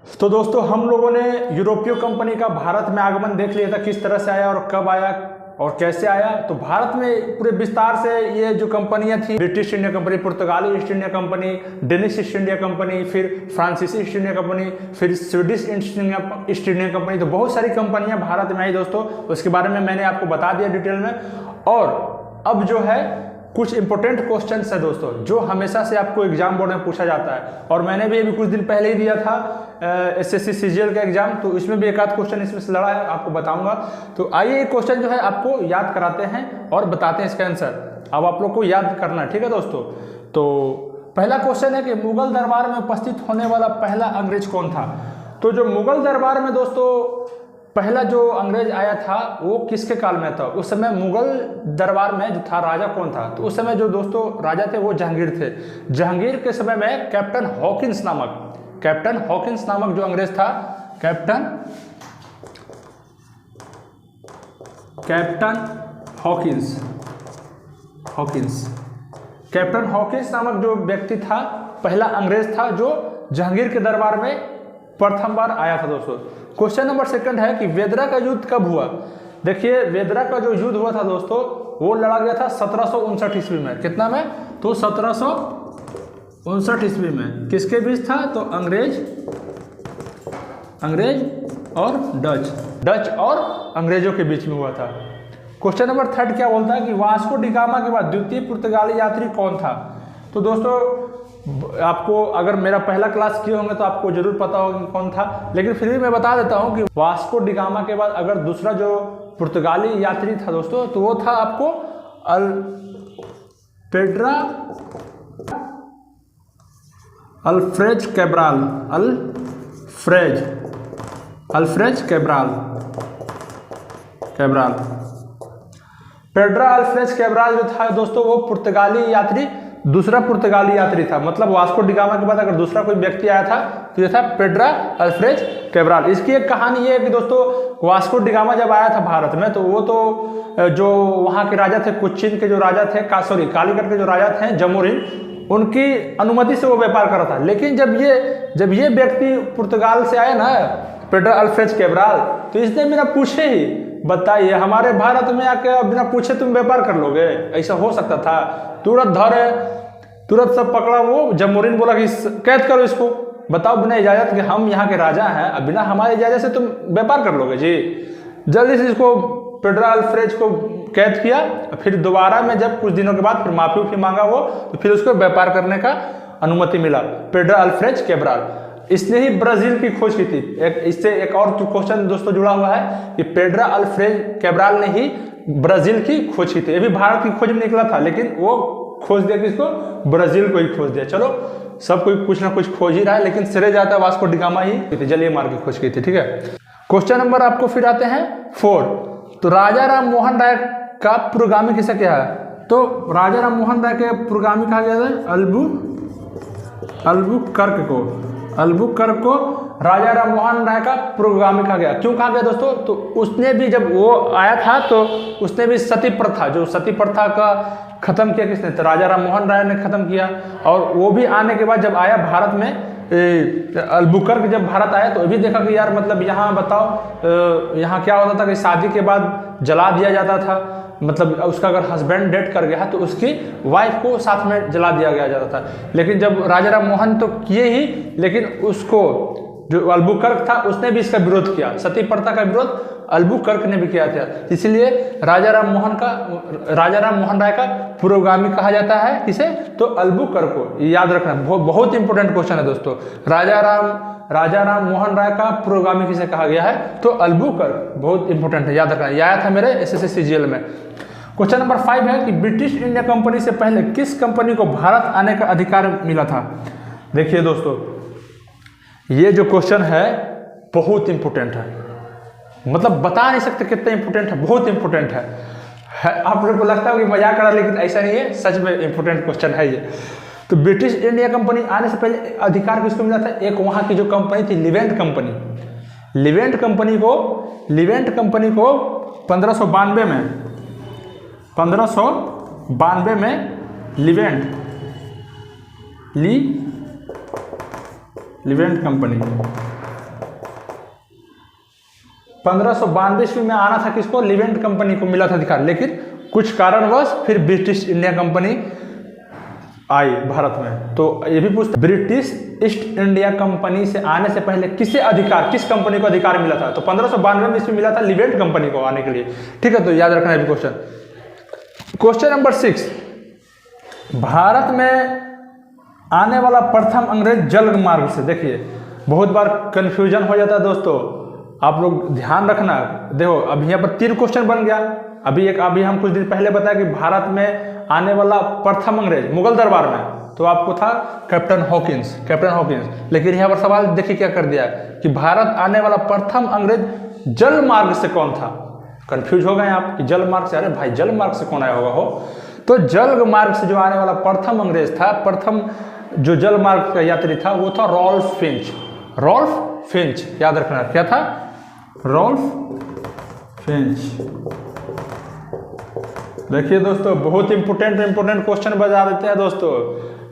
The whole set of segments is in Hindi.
तो दोस्तों हम लोगों ने यूरोपीय कंपनी का भारत में आगमन देख लिया था, किस तरह से आया और कब आया और कैसे आया। तो भारत में पूरे विस्तार से ये जो कंपनियां थी, ब्रिटिश इंडिया कंपनी, पुर्तगाली east India company, Danish east India company, फिर फ्रांसीसी ईस्ट इंडिया कंपनी, फिर स्वीडिश ईस्ट इंडिया कंपनी, तो बहुत सारी कंपनियां भारत में आई दोस्तों। उसके बारे में मैंने आपको बता दिया डिटेल में। और अब जो है कुछ इंपॉर्टेंट क्वेश्चंस है दोस्तों, जो हमेशा से आपको एग्जाम बोर्ड में पूछा जाता है, और मैंने भी अभी कुछ दिन पहले ही दिया था एसएससी सीजीएल का एग्जाम, तो इसमें भी एक आध क्वेश्चन इसमें से लड़ा है, आपको बताऊंगा। तो आइए एक क्वेश्चन जो है आपको याद कराते हैं और बताते हैं इसका आंसर। अब आप लोग को याद करना है, ठीक है दोस्तों। तो पहला क्वेश्चन है कि मुगल दरबार में उपस्थित होने वाला पहला अंग्रेज कौन था। तो जो मुगल दरबार में दोस्तों पहला जो अंग्रेज आया था वो किसके काल में था। उस समय मुगल दरबार में जो था राजा कौन था, तो उस समय जो दोस्तों राजा थे वो जहांगीर थे। जहांगीर के समय में कैप्टन हॉकिंस नामक जो अंग्रेज था, कैप्टन हॉकिंस नामक जो व्यक्ति था, पहला अंग्रेज था जो जहांगीर के दरबार में प्रथम बार आया था दोस्तों। क्वेश्चन नंबर सेकंड है कि वेदरा का युद्ध कब हुआ। देखिए वेदरा का जो युद्ध हुआ था दोस्तों वो लड़ा गया था 1759 ईस्वी में। कितना में, तो 1759 ईस्वी में। किसके बीच था, तो अंग्रेज और डच और अंग्रेजों के बीच में हुआ था। क्वेश्चन नंबर थर्ड क्या बोलता है कि वास्को डी गामा के बाद द्वितीय पुर्तगाली यात्री कौन था। तो दोस्तों आपको अगर मेरा पहला क्लास किए होंगे तो आपको जरूर पता होगा कि कौन था, लेकिन फिर भी मैं बता देता हूं कि वास्को डी गामा के बाद अगर दूसरा जो पुर्तगाली यात्री था दोस्तों, तो वो था आपको अल्फ्रेज कैब्राल जो था दोस्तों वो पुर्तगाली यात्री, दूसरा पुर्तगाली यात्री था। मतलब वास्को डी गामा के बाद अगर दूसरा कोई व्यक्ति आया था तो ये था पेड्रा अल्फ्रेज कैब्राल। इसकी एक कहानी ये है कि दोस्तों वास्को डी गामा जब आया था भारत में, तो वो तो जो वहाँ के राजा थे, कोच्चिन के जो राजा थे, कालीकट के जो राजा थे जमोरिन, उनकी अनुमति से वो व्यापार कर रहा था। लेकिन जब ये व्यक्ति पुर्तगाल से आए ना, पेड्रा अल्फ्रेज कैब्राल, तो इसने बिना पूछे ही, बताइए हमारे भारत में आके बिना पूछे तुम व्यापार कर लोगे, ऐसा हो सकता था। तुरंत सब पकड़ा। वो जमोरिन बोला कि कैद करो इसको, बताओ बिना इजाजत के हम यहाँ के राजा हैं, अब बिना हमारे इजाजत से तुम व्यापार कर लोगे जी। जल्दी से इसको पेड्रा अल्फ्रेज को कैद किया। फिर दोबारा में जब कुछ दिनों के बाद फिर माफी मांगा वो, तो फिर उसको व्यापार करने का अनुमति मिला। पेड्रा अल्फ्रेज कैब्राल, इसने ही ब्राजील की खोज की थी। इससे एक और क्वेश्चन दोस्तों जुड़ा हुआ है कि पेड्रा अल्फ्रेज कैब्राल ने ही ब्राजील की खोज की थी। ये भी भारत की खोज में निकला था, लेकिन वो खोज दिया किसको, ब्राजील को ही खोज दिया। चलो सब कोई कुछ ना कुछ खोज ही रहा है, लेकिन सिरे जाता है वास्को डी गामा ही जलीय मार्ग की खोज की थी, ठीक है। क्वेश्चन नंबर आपको फिर आते हैं 4। तो राजा राम मोहन राय का पुरोगामी किसे कहा है। तो राजा राम मोहन राय के पुरोगामी कहा गया था अल्बुकर्क को राजा राम मोहन राय का पुरोगामी कहा गया। क्यों कहा गया दोस्तों, तो उसने भी जब वो आया था तो उसने भी सती प्रथा का खत्म किया। किसने, तो राजा राम मोहन राय ने खत्म किया। और वो भी आने के बाद जब आया भारत में, अल्बुकर्क जब भारत आया तो अभी देखा कि यार मतलब यहाँ बताओ यहाँ क्या होता था कि शादी के बाद जला दिया जाता था। मतलब उसका अगर हस्बैंड डेथ कर गया तो उसकी वाइफ को साथ में जला दिया गया जाता था। लेकिन जब राजा राम मोहन तो किए ही, लेकिन उसको जो अल्बुकर्क था उसने भी इसका विरोध किया। सती प्रथा का विरोध अल्बुकर्क ने भी किया था। इसलिए राजा राम मोहन राय का पुरोगामी कहा जाता है किसे, तो अल्बुकर्क को। याद रखना, बहुत इंपॉर्टेंट क्वेश्चन है दोस्तों। राजा राम मोहन राय का पुरोगामी किसे कहा गया है, तो अल्बुकर्क। बहुत इंपॉर्टेंट है, याद रखना। यह आया था मेरे एसएससी सीजीएल में। क्वेश्चन नंबर 5 है कि ब्रिटिश इंडिया कंपनी से पहले किस कंपनी को भारत आने का अधिकार मिला था। देखिए दोस्तों ये जो क्वेश्चन है बहुत इंपॉर्टेंट है, मतलब बता नहीं सकते कितना इंपॉर्टेंट है, बहुत इंपॉर्टेंट है। आप लोग को लगता है कि मजाक कर रहा, लेकिन ऐसा नहीं है, सच में इंपॉर्टेंट क्वेश्चन है ये। तो ब्रिटिश इंडिया कंपनी आने से पहले अधिकार किसको मिला था, एक वहाँ की जो कंपनी थी लिवेंट कंपनी को 1592 में लिवेंट कंपनी 1592 ईस्वी में आना था किसको, लिवेंट कंपनी को मिला था अधिकार, लेकिन कुछ कारणवश फिर ब्रिटिश इंडिया कंपनी आई भारत में। तो ये भी पूछता, ब्रिटिश ईस्ट इंडिया कंपनी से आने से पहले किसे अधिकार, किस कंपनी को अधिकार मिला था? तो 1592 में इसमें मिला था लिवेंट कंपनी को आने के लिए। ठीक है, तो याद रखना है क्वेश्चन। क्वेश्चन नंबर 6, भारत में आने वाला प्रथम अंग्रेज जल मार्ग से। देखिए बहुत बार कंफ्यूजन हो जाता है दोस्तों, आप लोग ध्यान रखना। देखो अभी यहाँ पर 3 क्वेश्चन बन गया। अभी हम कुछ दिन पहले बताया कि भारत में आने वाला प्रथम अंग्रेज मुगल दरबार में, तो आपको था कैप्टन हॉकिंस। लेकिन यहाँ पर सवाल देखिए क्या कर दिया कि भारत आने वाला प्रथम अंग्रेज जल मार्ग से कौन था। कंफ्यूज हो गए आप कि जल मार्ग से, अरे भाई जल मार्ग से कौन आया होगा हो। तो जल मार्ग से जो आने वाला प्रथम अंग्रेज था, प्रथम जो जल मार्ग का यात्री था वो था रॉल्फ फिंच। याद रखना क्या था, रॉल्फ फिंच। देखिए दोस्तों बहुत इंपोर्टेंट क्वेश्चन बजा देते हैं दोस्तों,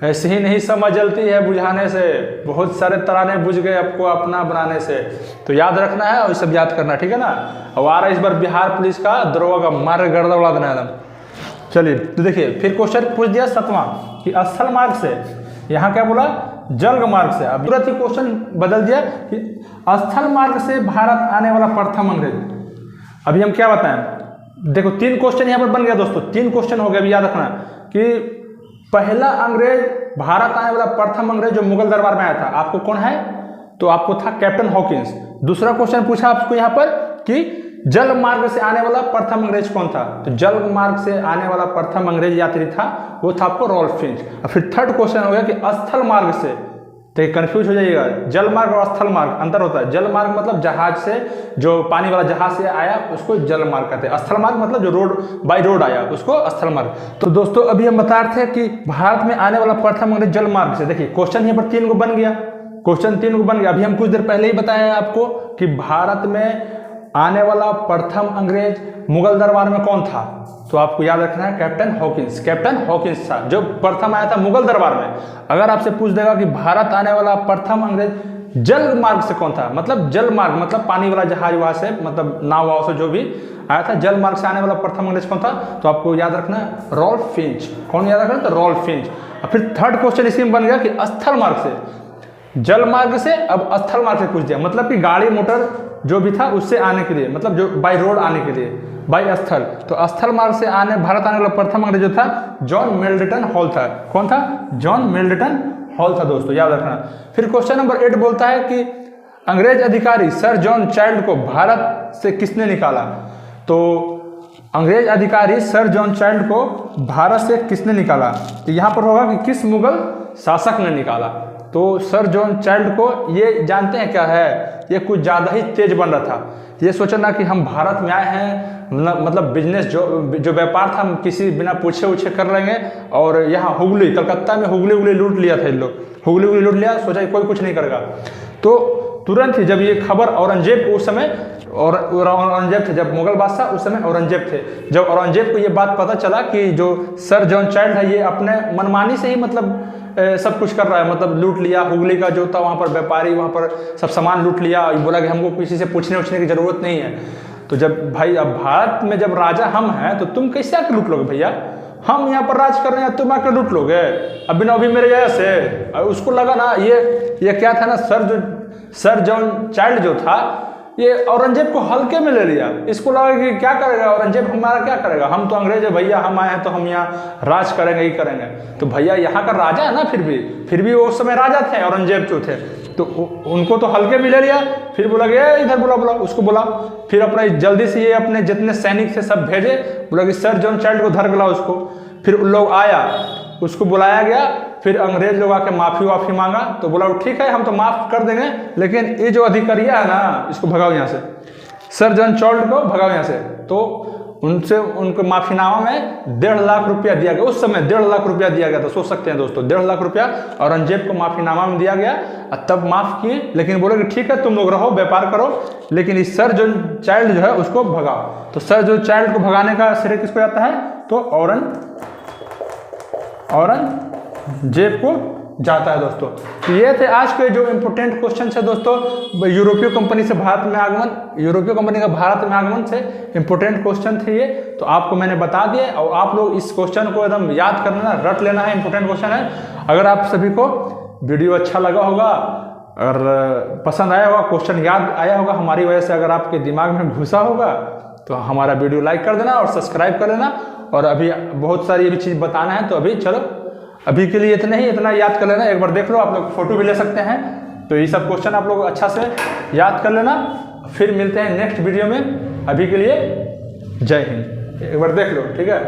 ऐसे ही नहीं समझ जलती है बुझाने से, बहुत सारे तराने बुझ गए आपको अपना बनाने से। तो याद रखना है और सब याद करना, ठीक है ना। और आ रहा है इस बार बिहार पुलिस का दरोगा का मार गर्दा उड़ा देना एकदम। चलिए तो देखिए फिर क्वेश्चन पूछ दिया 7वां कि स्थल मार्ग से, यहाँ क्या बोला जल मार्ग से। अब तुरंत ही क्वेश्चन बदल दिया कि स्थल मार्ग से भारत आने वाला प्रथम अंग्रेज। अभी हम क्या बताएं, देखो 3 क्वेश्चन यहाँ पर बन गया दोस्तों, 3 क्वेश्चन हो गया। अभी याद रखना कि पहला अंग्रेज, भारत आने वाला प्रथम अंग्रेज जो मुगल दरबार में आया था, आपको कौन है, तो आपको था कैप्टन हॉकिंस। दूसरा क्वेश्चन पूछा आपको यहाँ पर कि जल मार्ग से आने वाला प्रथम अंग्रेज कौन था, तो जल मार्ग से आने वाला प्रथम अंग्रेज यात्री था वो था आपको रॉल्फ फिंच। और फिर थर्ड क्वेश्चन हो गया कि स्थल मार्ग से, तो कंफ्यूज हो जाइएगा, जल मार्ग और स्थल मार्ग अंतर होता है। जल मार्ग मतलब जहाज से, जो पानी वाला जहाज से आया उसको जल मार्ग कहते हैं। स्थल मार्ग मतलब जो रोड बाई रोड आया उसको स्थल मार्ग। तो दोस्तों अभी हम बता रहे थे कि भारत में आने वाला प्रथम अंग्रेज जल मार्ग से। देखिए क्वेश्चन यहाँ पर 3 को बन गया, अभी हम कुछ देर पहले ही बताया आपको कि भारत में आने वाला प्रथम अंग्रेज मुगल दरबार में कौन था, तो आपको याद रखना है कैप्टन हॉकिंस था जो प्रथम आया था मुगल दरबार में। अगर आपसे पूछ देगा कि भारत आने वाला प्रथम अंग्रेज जल मार्ग से कौन था, मतलब जल मार्ग मतलब पानी वाला जहाज वहां से, मतलब नाव वाव से जो भी आया था, जल मार्ग से आने वाला प्रथम अंग्रेज कौन था, तो आपको याद रखना है रॉल्फ फिंच। कौन याद रखना, तो रॉल्फ फिंच। और फिर थर्ड क्वेश्चन इसी में बन गया कि स्थल मार्ग से, जल मार्ग से अब स्थल मार्ग से पूछ दिया, मतलब कि गाड़ी मोटर जो भी था उससे आने के लिए, मतलब जो बाई रोड आने के लिए, बाई स्थल। तो स्थल मार्ग से आने भारत आने वाला प्रथम अंग्रेज जो था जॉन मिडल्टन हॉल था। कौन था, जॉन मिडल्टन हॉल था दोस्तों, याद रखना। फिर क्वेश्चन नंबर 8 बोलता है कि अंग्रेज अधिकारी सर जॉन चाइल्ड को भारत से किसने निकाला, तो अंग्रेज अधिकारी सर जॉन चाइल्ड को भारत से किसने निकाला, तो यहाँ पर होगा कि किस मुगल शासक ने निकाला। तो सर जॉन चाइल्ड को ये जानते हैं क्या है, ये कुछ ज़्यादा ही तेज बन रहा था। ये सोचना कि हम भारत में आए हैं, मतलब बिजनेस जो व्यापार था हम किसी बिना पूछे उछे कर लेंगे, और यहाँ हुगली, कलकत्ता में हुगली लूट लिया था इन लोग, हुगली लूट लिया, सोचा कोई कुछ नहीं करेगा। तो तुरंत ही जब ये खबर औरंगजेब उस समय, और औरंगजेब थे जब मुगल बादशाह उस समय औरंगजेब थे, जब औरंगजेब को ये बात पता चला कि जो सर जॉन चाइल्ड है ये अपने मनमानी से ही मतलब सब कुछ कर रहा है, मतलब लूट लिया, हुगली का जो था वहाँ पर व्यापारी, वहाँ पर सब सामान लूट लिया, बोला कि हमको किसी से पूछने उछने की जरूरत नहीं है। तो जब भाई अब भारत में जब राजा हम हैं तो तुम कैसे आकर लूट लोगे भैया, हम यहाँ पर राज कर रहे हैं, तुम आकर लूट लोगे अभी मेरे जैसे। उसको लगा ना ये क्या था ना, सर जॉन चाइल्ड जो था ये औरंगजेब को हल्के में ले लिया। इसको लगा कि क्या करेगा औरंगजेब, हमारा क्या करेगा, हम तो अंग्रेज है भैया, हम आए हैं तो हम यहाँ राज करेंगे ही करेंगे। तो भैया यहाँ का राजा है ना, फिर भी वो उस समय राजा थे, औरंगजेब जो थे, तो उनको तो हल्के में ले लिया। फिर बोला कि इधर बुला उसको बोला, फिर अपना जल्दी से ये अपने जितने सैनिक थे सब भेजे, बोला कि सर जॉन चाइल्ड को धर गला उसको। फिर उन लोग आया, उसको बुलाया गया, फिर अंग्रेज लोग आके माफ़ी मांगा, तो बोला ठीक है हम तो माफ़ कर देंगे, लेकिन ये जो अधिकारिया है ना इसको भगाओ यहाँ से, सर जॉन चाइल्ड को भगाओ यहाँ से। तो उनको माफीनामा में 1.5 लाख रुपया दिया गया। उस समय 1.5 लाख रुपया दिया गया था, सोच सकते हैं दोस्तों, 1.5 लाख रुपया औरंगजेब को माफीनामा में दिया गया, तब माफ किए, लेकिन बोले कि ठीक है तुम लोग रहो व्यापार करो, लेकिन इस सर जो चाइल्ड जो है उसको भगाओ। तो सर जो चाइल्ड को भगाने का श्रेय किसको जाता है, तो औरंगजेब को जाता है दोस्तों। तो ये थे आज के जो इम्पोर्टेंट क्वेश्चन है दोस्तों, यूरोपीय कंपनी से भारत में आगमन, यूरोपीय कंपनी का भारत में आगमन से इम्पोर्टेंट क्वेश्चन थे ये। तो आपको मैंने बता दिए और आप लोग इस क्वेश्चन को एकदम याद कर लेना, रट लेना है, इंपॉर्टेंट क्वेश्चन है। अगर आप सभी को वीडियो अच्छा लगा होगा, अगर पसंद आया होगा, क्वेश्चन याद आया होगा हमारी वजह से, अगर आपके दिमाग में घुसा होगा तो हमारा वीडियो लाइक कर देना और सब्सक्राइब कर लेना। और अभी बहुत सारी ये भी चीज़ बताना है, तो अभी चलो अभी के लिए इतना ही, इतना याद कर लेना। एक बार देख लो, आप लोग फोटो भी ले सकते हैं। तो ये सब क्वेश्चन आप लोग अच्छा से याद कर लेना। फिर मिलते हैं नेक्स्ट वीडियो में। अभी के लिए जय हिंद। एक बार देख लो, ठीक है।